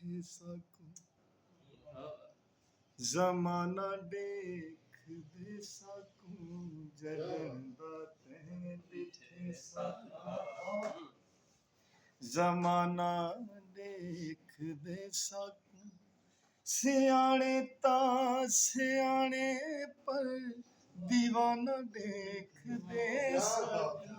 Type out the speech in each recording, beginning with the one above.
डिठे साकू जमाना देख दे साकू जडन दा तैं डिठे साकू जमाना देख दे साकू सियाने ता सियाने पर दीवाना देख दे साकू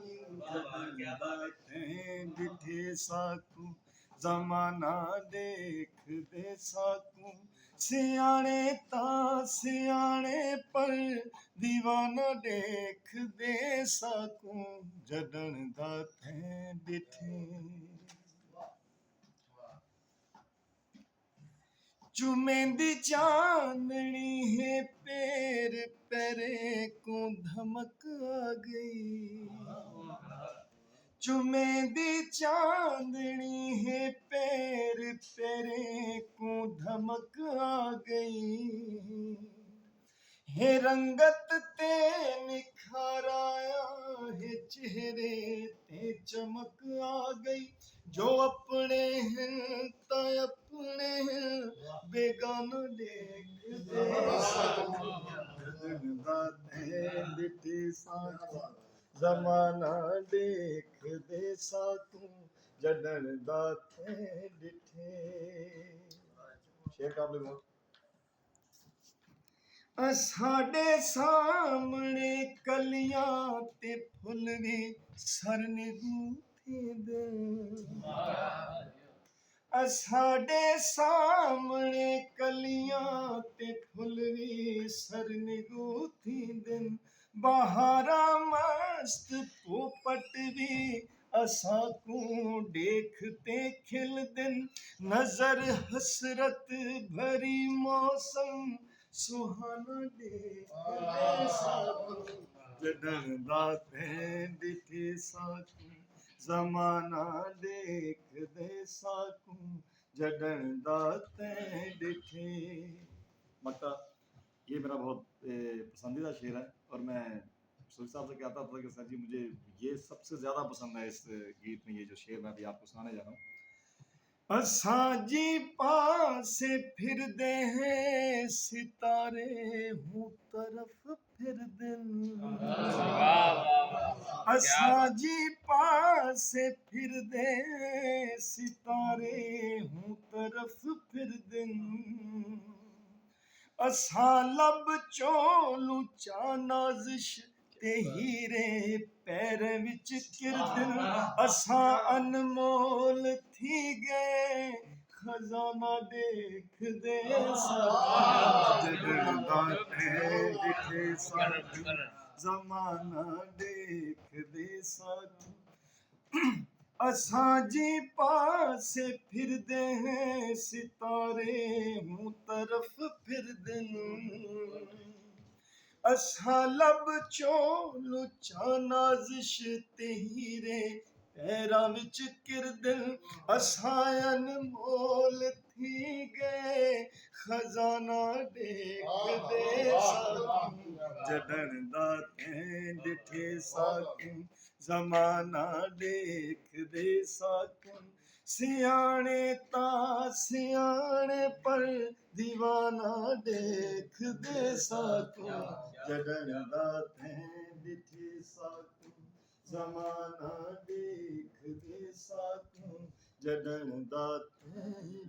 डिठे साकू जमाना देख दे साकू सियाने ता सियाने पर दीवाना देख दे साकू जडन दा तैं डिठे चुमेंदी चांदनी है पैर पैरे को धमक आ गई चुमेंदी चांदनी है पैर पैरे को धमक आ गई है रंगत ते निखाराया है चेहरे ते चमक आ गई जो अपने हैं ता अपने हैं बेगाना देख दे डिठे साकू जमाना देख दे साकू जडन दा तैं डिठे शेर काबले मौत साडे सामने कलियां ते फुल भी सरन गूथे दे साडे सामने कलियां ते फुल भी सरन गूथी दिन बहारा मस्त पोपट भी असाकू देखते खिल दिन नजर हसरत भरी मौसम सुहाना देख दे साकू जडन दा तैं डिठे साकू जमाना देख दे साकू जडन दा तैं डिठे। मक्ता ये मेरा बहुत पसंदीदा शेर है और मैं सुर साहब से कहता था कि सर जी मुझे ये सबसे ज़्यादा पसंद है इस गीत में, ये जो शेर मैं अभी आपको सुनाने जा रहा हूँ। असां जी पासे फिर दे हैं सितारे हूँ तरफ फिर दिन असां जी पासे फिर दे सितारे हूँ तरफ फिर दिन असां लब चोलू चा नाजिश ते हीरे पैर विच किरदन असां अनमोल थी गए खजाना देख दे साकू जडन दा तैं डिठे साकू जमाना देख दे साकू असां जी पासे फिर दे हैं सितारे हूँ तरफ फिर दिन असां लब चोलू चा नाजिश ते हीरे पैरां विच किरदन असां अनमोल थी गए खजाना देख दे साकू जडन दा तैं डिठे साकू जमाना देख दे साकू सियाने ता सियाने पर दीवाना देख दे साकू जडन दा तैं डिठे साकू जमाना देख दे साकू जडन दा तैं